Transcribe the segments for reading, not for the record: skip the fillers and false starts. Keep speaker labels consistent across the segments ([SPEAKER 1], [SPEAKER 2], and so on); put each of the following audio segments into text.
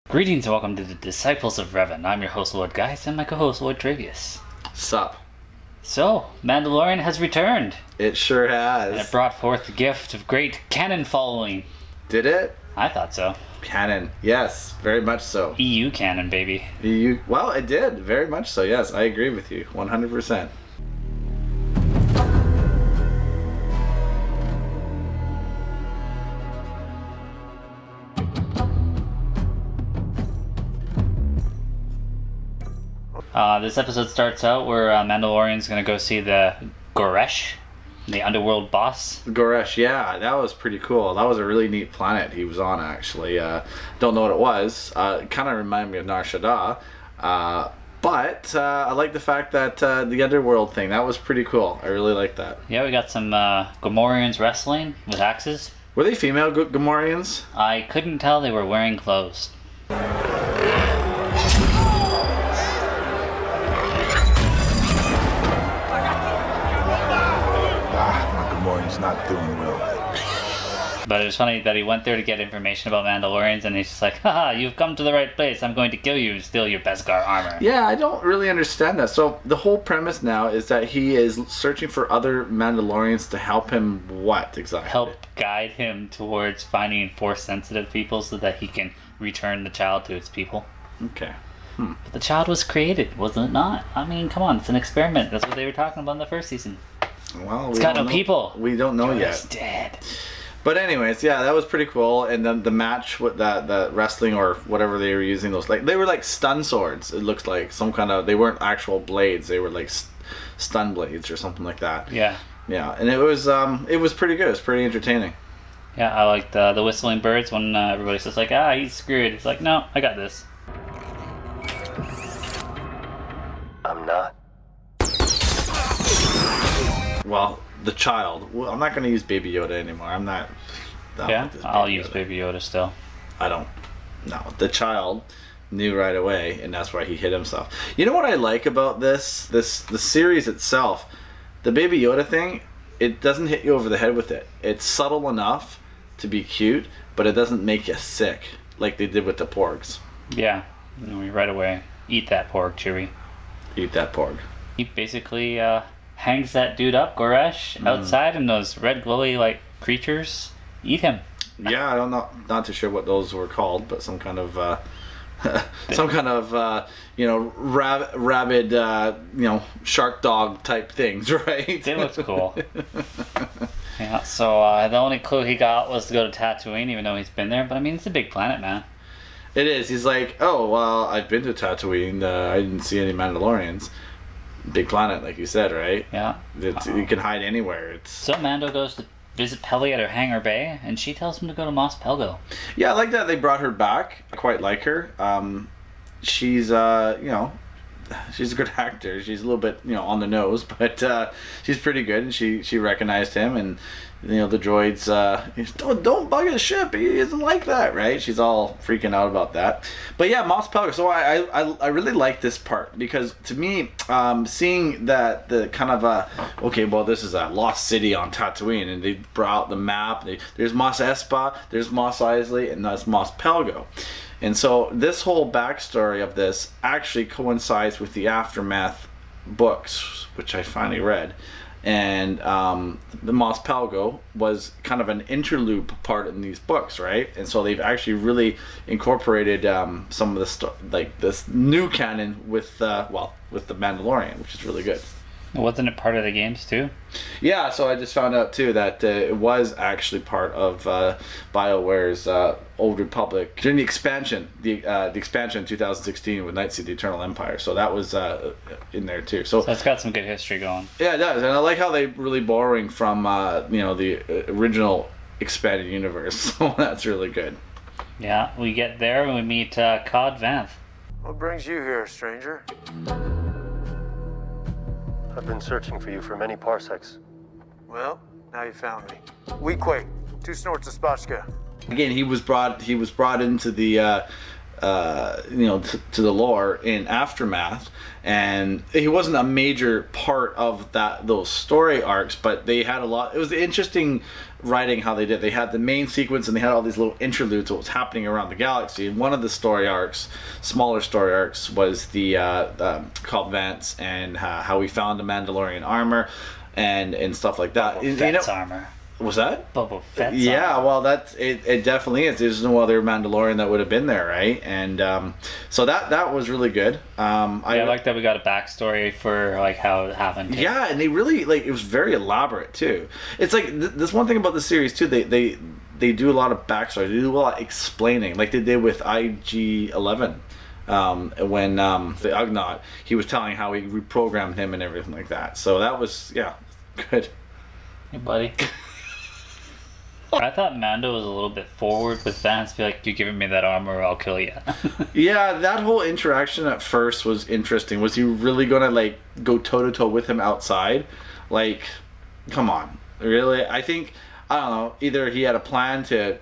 [SPEAKER 1] Greetings and welcome to the Disciples of Revan. I'm your host, Lord Geist, and my co-host, Lord Travius.
[SPEAKER 2] Sup?
[SPEAKER 1] So, Mandalorian has returned.
[SPEAKER 2] It sure has.
[SPEAKER 1] And it brought forth the gift of great canon following.
[SPEAKER 2] Did it?
[SPEAKER 1] I thought so.
[SPEAKER 2] Canon. Yes, very much so.
[SPEAKER 1] EU canon, baby.
[SPEAKER 2] Well, it did. Very much so, yes. I agree with you. 100%.
[SPEAKER 1] This episode starts out where Mandalorian's going to go see the Koresh, the underworld boss.
[SPEAKER 2] Koresh, yeah, that was pretty cool. That was a really neat planet he was on, actually. Don't know what it was. It kind of reminded me of Nar Shaddaa. But I like the fact that the underworld thing, that was pretty cool. I really like that.
[SPEAKER 1] Yeah, we got some Gamorreans wrestling with axes.
[SPEAKER 2] Were they female Gamorreans?
[SPEAKER 1] I couldn't tell. They were wearing clothes.
[SPEAKER 3] Not doing well.
[SPEAKER 1] But it was funny that he went there to get information about Mandalorians, and he's just like, haha, you've come to the right place. I'm going to kill you and steal your Beskar armor.
[SPEAKER 2] Yeah, I don't really understand that. So the whole premise now is that he is searching for other Mandalorians to help him what exactly?
[SPEAKER 1] Help guide him towards finding Force-sensitive people so that he can return the child to its people.
[SPEAKER 2] Okay.
[SPEAKER 1] But the child was created, wasn't it not? I mean, come on, it's an experiment. That's what they were talking about in the first season.
[SPEAKER 2] Well,
[SPEAKER 1] it's got no people.
[SPEAKER 2] We don't know yet.
[SPEAKER 1] It's dead.
[SPEAKER 2] But anyways, yeah, that was pretty cool. And then the match with that wrestling or whatever they were using, those they were like stun swords. It looks like some kind of, they weren't actual blades. They were like stun blades or something like that.
[SPEAKER 1] Yeah.
[SPEAKER 2] Yeah, and it was pretty good. It was pretty entertaining.
[SPEAKER 1] Yeah, I liked the whistling birds when everybody's just like, he's screwed. It's like, no, I got this.
[SPEAKER 3] I'm not.
[SPEAKER 2] Well, the child. Well, I'm not going to use Baby Yoda anymore. I'm not.
[SPEAKER 1] Yeah, I'll use Baby Yoda still.
[SPEAKER 2] I don't. No, the child knew right away, and that's why he hit himself. You know what I like about the series itself? The Baby Yoda thing, it doesn't hit you over the head with it. It's subtle enough to be cute, but it doesn't make you sick like they did with the porgs.
[SPEAKER 1] Yeah, right away. Eat that porg, Chewie.
[SPEAKER 2] Eat that porg.
[SPEAKER 1] He basically hangs that dude up, Koresh, outside, and those red glowy like creatures eat him.
[SPEAKER 2] Yeah, I don't know, not too sure what those were called, but some kind of rabid shark dog type things, right?
[SPEAKER 1] They looked cool. Yeah. So the only clue he got was to go to Tatooine, even though he's been there. But I mean, it's a big planet, man.
[SPEAKER 2] It is. He's like, oh well, I've been to Tatooine. I didn't see any Mandalorians. Big planet, like you said, right?
[SPEAKER 1] Yeah.
[SPEAKER 2] You can hide anywhere.
[SPEAKER 1] So Mando goes to visit Peli at her hangar bay, and she tells him to go to Mos Pelgo.
[SPEAKER 2] Yeah, I like that they brought her back. I quite like her. She's she's a good actor. She's a little bit on the nose, but she's pretty good, and she recognized him, and the droids don't bug his ship. He isn't like that, right? She's all freaking out about that. But yeah, Mos Pelgo. So I really like this part because to me, seeing that the kind of okay, well, this is a lost city on Tatooine, and they brought out the map. There's Mos Espa, there's Mos Eisley, and that's Mos Pelgo. And so this whole backstory of this actually coincides with the Aftermath books, which I finally read. And the Mos Pelgo was kind of an interlude part in these books, right? And so they've actually really incorporated some of the this new canon with the Mandalorian, which is really good.
[SPEAKER 1] Wasn't it part of the games too?
[SPEAKER 2] Yeah, so I just found out too that it was actually part of BioWare's Old Republic during the expansion, the expansion in 2016 with Knights of the Eternal Empire. So that was in there too. So
[SPEAKER 1] that's got some good history going.
[SPEAKER 2] Yeah, it does, and I like how they really borrowing from the original expanded universe. So that's really good.
[SPEAKER 1] Yeah, we get there and we meet Cobb Vanth.
[SPEAKER 4] What brings you here, stranger?
[SPEAKER 3] I've been searching for you for many parsecs.
[SPEAKER 4] Well, now you found me. We quake. 2 snorts of spotchka.
[SPEAKER 2] Again, he was brought into the to the lore in Aftermath, and he wasn't a major part of those story arcs, but they had a lot. It was interesting writing how they did. They had the main sequence, and they had all these little interludes of what was happening around the galaxy. And one of the story arcs, smaller story arcs, was the called Vanth, and how we found the Mandalorian armor and stuff like that.
[SPEAKER 1] Boba Fett's armor.
[SPEAKER 2] Was that?
[SPEAKER 1] Boba Fett's
[SPEAKER 2] Yeah,
[SPEAKER 1] armor.
[SPEAKER 2] well, it definitely is. There's no other Mandalorian that would have been there, right? And so that was really good. I
[SPEAKER 1] like that we got a backstory for like how it happened.
[SPEAKER 2] Yeah, and they really it was very elaborate too. It's like this one thing about the series too. They do a lot of backstory. They do a lot of explaining, like they did with IG-11. When the Ugnaught, he was telling how he reprogrammed him and everything like that. So that was good.
[SPEAKER 1] Hey, buddy. I thought Mando was a little bit forward with Vanth, be like, "You giving me that armor, or I'll kill you."
[SPEAKER 2] Yeah, that whole interaction at first was interesting. Was he really gonna go toe to toe with him outside? Like, come on, really? I think I don't know. Either he had a plan to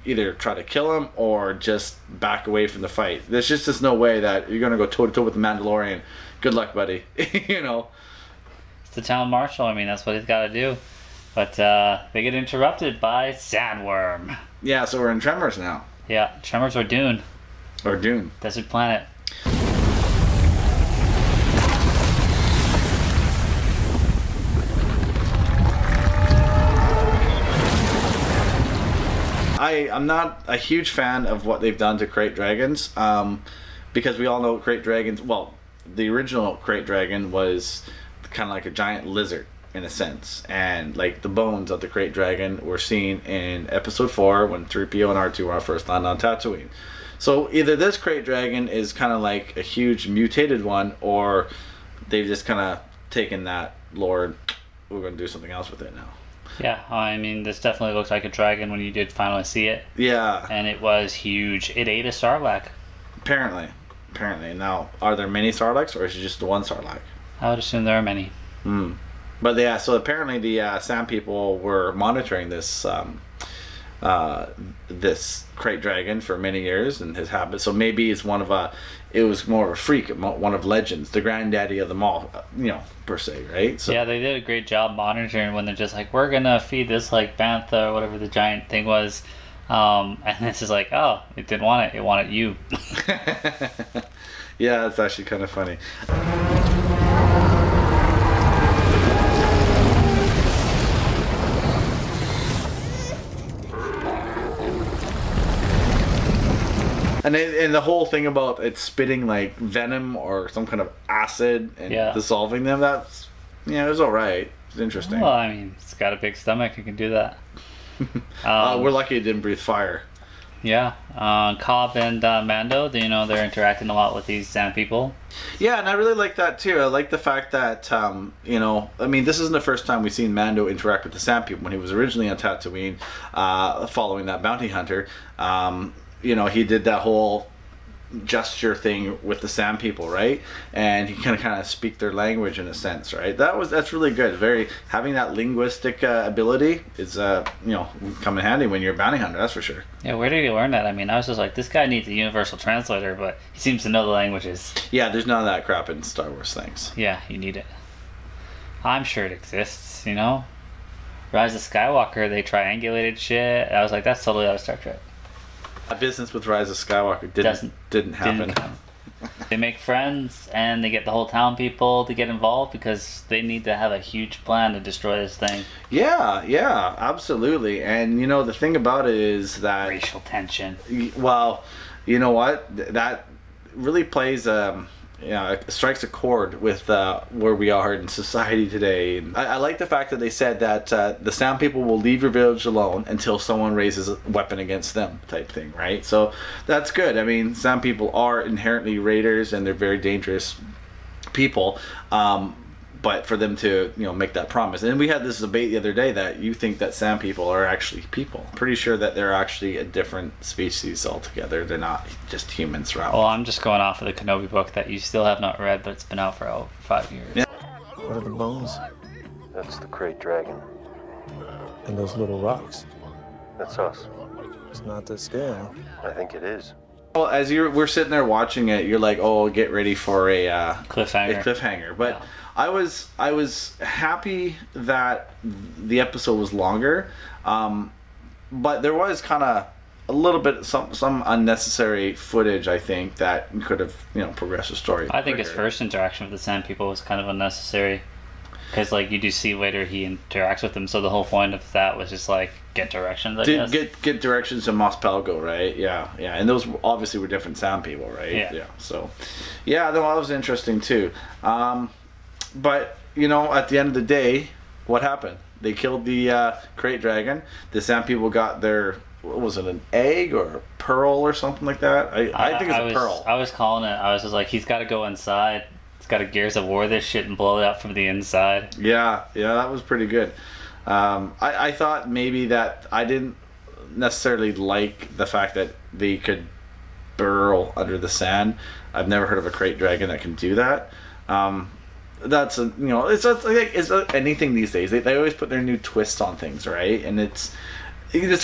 [SPEAKER 2] either try to kill him or just back away from the fight. There's just no way that you're gonna go toe to toe with the Mandalorian. Good luck, buddy.
[SPEAKER 1] It's the town marshal. I mean, that's what he's got to do. But they get interrupted by Sandworm.
[SPEAKER 2] Yeah, so we're in Tremors now.
[SPEAKER 1] Yeah, Tremors or Dune.
[SPEAKER 2] Or Dune.
[SPEAKER 1] Desert planet.
[SPEAKER 2] I'm not a huge fan of what they've done to Krayt Dragons, because we all know Krayt Dragons. Well, the original Krayt Dragon was kind of like a giant lizard in a sense, and the bones of the Krayt Dragon were seen in Episode 4 when 3PO and R2 were first landed on Tatooine. So either this Krayt Dragon is kind of like a huge mutated one, or they've just kind of taken that lore. We're going to do something else with it now.
[SPEAKER 1] Yeah, I mean, this definitely looks like a dragon when you did finally see it.
[SPEAKER 2] Yeah.
[SPEAKER 1] And it was huge. It ate a Sarlacc.
[SPEAKER 2] Apparently. Now, are there many Sarlaccs, or is it just the one Sarlacc?
[SPEAKER 1] I would assume there are many.
[SPEAKER 2] But yeah, so apparently the Sand people were monitoring this this Krayt Dragon for many years and his habits. So maybe it's it was more of a freak, one of legends, the granddaddy of them all, per se, right? So
[SPEAKER 1] yeah, they did a great job monitoring when they're just like, we're gonna feed this Vanth or whatever the giant thing was, and it's just like, oh, it didn't want it, it wanted you.
[SPEAKER 2] Yeah, it's actually kind of funny. And the whole thing about it spitting venom or some kind of acid and dissolving them, that's, it was alright. It's interesting.
[SPEAKER 1] Well, I mean, it's got a big stomach, it can do that.
[SPEAKER 2] We're lucky it didn't breathe fire.
[SPEAKER 1] Yeah. Cobb and Mando, they're interacting a lot with these Sand people.
[SPEAKER 2] Yeah, and I really like that too. I like the fact that, I mean, this isn't the first time we've seen Mando interact with the Sand people. When he was originally on Tatooine, following that bounty hunter, he did that whole gesture thing with the Sand people, right? And he kind of speak their language in a sense, right? That's really good. Having that linguistic ability is come in handy when you're a bounty hunter, that's for sure.
[SPEAKER 1] Yeah, where did he learn that? I mean, I was just like, this guy needs a universal translator, but he seems to know the languages.
[SPEAKER 2] Yeah, there's none of that crap in Star Wars things.
[SPEAKER 1] Yeah, you need it. I'm sure it exists, Rise of Skywalker, they triangulated shit. I was like, that's totally out of Star Trek.
[SPEAKER 2] Business with Rise of Skywalker didn't happen.
[SPEAKER 1] They make friends and they get the whole town people to get involved because they need to have a huge plan to destroy this thing.
[SPEAKER 2] Yeah, absolutely. And the thing about it is that
[SPEAKER 1] racial tension.
[SPEAKER 2] Well, you know what? That really plays strikes a chord with where we are in society today. I like the fact that they said that the Sand people will leave your village alone until someone raises a weapon against them, type thing, right? So that's good. I mean, Sand people are inherently raiders and they're very dangerous people. But for them to make that promise, and we had this debate the other day that you think that Sand people are actually people. Pretty sure that they're actually a different species altogether. They're not just humans.
[SPEAKER 1] Well, I'm just going off of the Kenobi book that you still have not read, but it's been out for over 5 years.
[SPEAKER 2] Yeah.
[SPEAKER 3] What are the bones? That's the Krayt Dragon.
[SPEAKER 5] And those little rocks.
[SPEAKER 3] That's us.
[SPEAKER 5] It's not the scale.
[SPEAKER 3] I think it is.
[SPEAKER 2] Well, as we're sitting there watching it, you're like, oh, get ready for a
[SPEAKER 1] Cliffhanger.
[SPEAKER 2] A cliffhanger. But I was happy that the episode was longer, but there was kind of a little bit some unnecessary footage. I think that could have progressed the story.
[SPEAKER 1] I think his first interaction with the Sand People was kind of unnecessary. Because, like, you do see later he interacts with them, so the whole point of that was just, like, get directions, I guess.
[SPEAKER 2] Get directions to Mos Pelgo, right? Yeah. And those obviously were different sound people, right?
[SPEAKER 1] Yeah.
[SPEAKER 2] So, that was interesting, too. But, at the end of the day, what happened? They killed the crate dragon. The sound people got their, what was it, an egg or a pearl or something like that? I think it's a pearl.
[SPEAKER 1] I was calling it. I was just like, he's got to go inside. Got to Gears of War this shit and blow it out from the inside.
[SPEAKER 2] Yeah, that was pretty good. I thought maybe that I didn't necessarily like the fact that they could burrow under the sand. I've never heard of a crate dragon that can do that. That's it's anything these days. They always put their new twists on things, right? And it's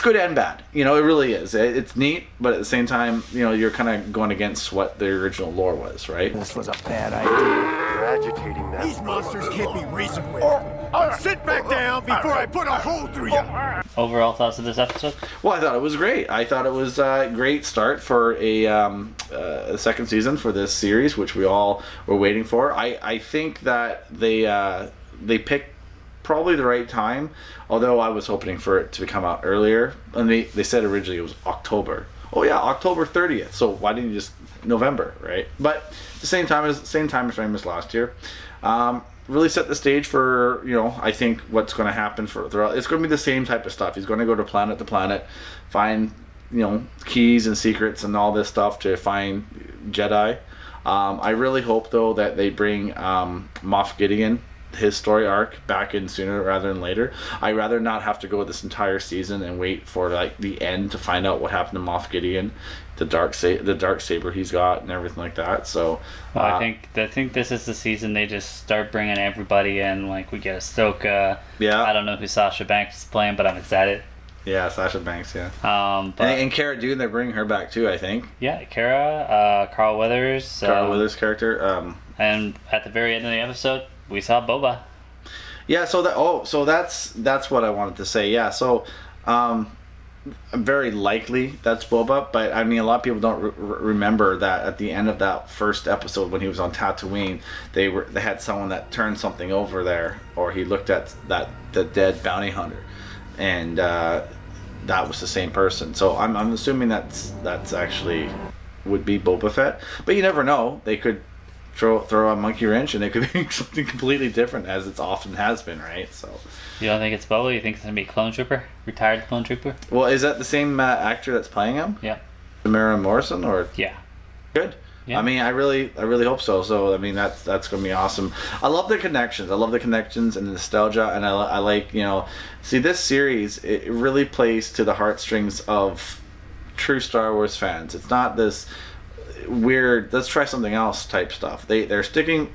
[SPEAKER 2] good and bad. It really is. It's neat, but at the same time, you're kind of going against what the original lore was, right?
[SPEAKER 5] This was a bad idea.
[SPEAKER 3] You're agitating that.
[SPEAKER 6] These monsters can't be reasoned with. Sit back down before I put a hole through you.
[SPEAKER 1] Overall thoughts of this episode?
[SPEAKER 2] Well, I thought it was great. I thought it was a great start for a second season for this series, which we all were waiting for. I think that they picked probably the right time, although I was hoping for it to come out earlier. And they said originally it was October. Oh yeah, October 30th. So why didn't you just November, right? But the same time frame as last year. Really set the stage for I think what's going to happen throughout. It's going to be the same type of stuff. He's going to go to planet, find keys and secrets and all this stuff to find Jedi. I really hope though that they bring Moff Gideon, his story arc, back in sooner rather than later. I'd rather not have to go this entire season and wait for like the end to find out what happened to Moff Gideon, the dark saber he's got and everything like that. So
[SPEAKER 1] I think this is the season they just start bringing everybody in. Like we get Ahsoka.
[SPEAKER 2] Yeah.
[SPEAKER 1] I don't know who Sasha Banks is playing, but I'm excited.
[SPEAKER 2] Yeah, Sasha Banks. Yeah.
[SPEAKER 1] But
[SPEAKER 2] and Cara Dune, they're bringing her back too, I think.
[SPEAKER 1] Yeah, Cara, Carl Weathers.
[SPEAKER 2] Carl Weathers' character.
[SPEAKER 1] And at the very end of the episode, we saw Boba.
[SPEAKER 2] Yeah, so that's what I wanted to say. Yeah, so very likely that's Boba, but I mean a lot of people don't remember that at the end of that first episode when he was on Tatooine, they had someone that turned something over there, or he looked at the dead bounty hunter, and that was the same person. So I'm assuming that's actually would be Boba Fett, but you never know. They could throw a monkey wrench and it could be something completely different, as it often has been, right? So
[SPEAKER 1] you don't think it's Boba? You think it's gonna be Clone Trooper, retired Clone Trooper?
[SPEAKER 2] Well, is that the same actor that's playing him?
[SPEAKER 1] Yeah.
[SPEAKER 2] Temuera Morrison, or
[SPEAKER 1] yeah.
[SPEAKER 2] Good.
[SPEAKER 1] Yeah.
[SPEAKER 2] I mean, I really hope so. So I mean, that's gonna be awesome. I love the connections. I love the connections and the nostalgia, and I like see this series. It really plays to the heartstrings of true Star Wars fans. It's not this weird let's try something else type stuff. They're sticking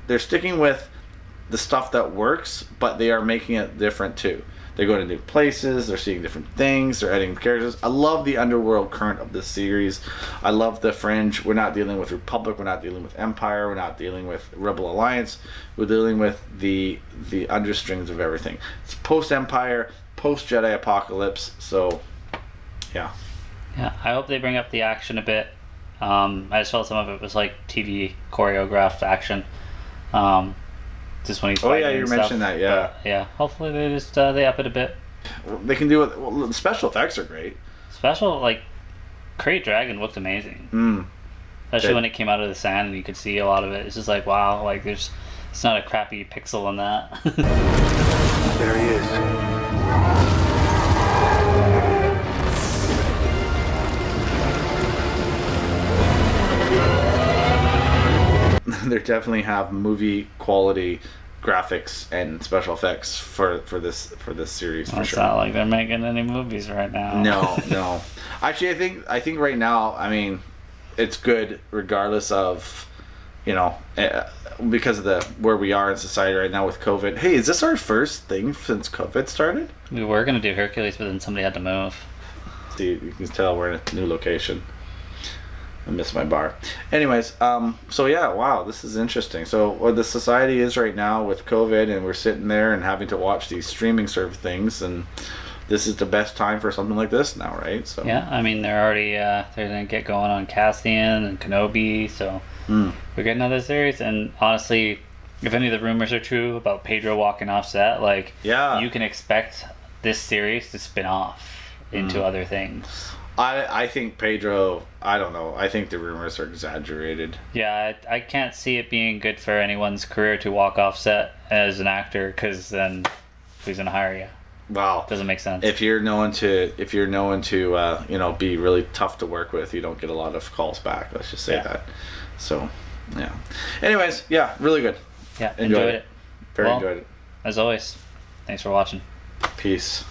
[SPEAKER 2] with the stuff that works, but they are making it different too. They're going to new places, they're seeing different things, they're adding characters. I love the underworld current of this series. I love the fringe. We're not dealing with Republic, we're not dealing with Empire, we're not dealing with Rebel Alliance. We're dealing with the understrings of everything. It's post Empire, post Jedi Apocalypse. So yeah,
[SPEAKER 1] I hope they bring up the action a bit. I just felt some of it was like TV choreographed action. Just when he's fighting.
[SPEAKER 2] Oh yeah, you mentioned that. Yeah.
[SPEAKER 1] But, yeah. Hopefully they just they up it a bit.
[SPEAKER 2] They can do it. Well, the special effects are great.
[SPEAKER 1] Special Crate Dragon looked amazing. Especially when it came out of the sand and you could see a lot of it. It's just like wow, it's not a crappy pixel in that.
[SPEAKER 3] There he is.
[SPEAKER 2] They definitely have movie quality graphics and special effects for this series for
[SPEAKER 1] It's
[SPEAKER 2] sure.
[SPEAKER 1] not like they're making any movies right now.
[SPEAKER 2] No. Actually, I think right now, I mean, it's good regardless of, because of where we are in society right now with COVID. Hey, is this our first thing since COVID started?
[SPEAKER 1] We were gonna do Hercules, but then somebody had to move.
[SPEAKER 2] See, you can tell we're in a new location. I miss my bar. Anyways, so yeah, wow, this is interesting. So what the society is right now with COVID, and we're sitting there and having to watch these streaming sort of things, and this is the best time for something like this now, right? So
[SPEAKER 1] yeah, I mean they're already they're gonna get going on Cassian and Kenobi, so we're getting another series. And honestly, if any of the rumors are true about Pedro walking off set, like you can expect this series to spin off into other things.
[SPEAKER 2] I think Pedro, I don't know. I think the rumors are exaggerated.
[SPEAKER 1] Yeah, I can't see it being good for anyone's career to walk off set as an actor, because then who's gonna hire you?
[SPEAKER 2] Wow,
[SPEAKER 1] doesn't make sense.
[SPEAKER 2] If you're known to you know, be really tough to work with, you don't get a lot of calls back. Let's just say that. So yeah. Anyways, yeah, really good.
[SPEAKER 1] Yeah, enjoyed it.
[SPEAKER 2] Enjoyed it.
[SPEAKER 1] As always, thanks for watching.
[SPEAKER 2] Peace.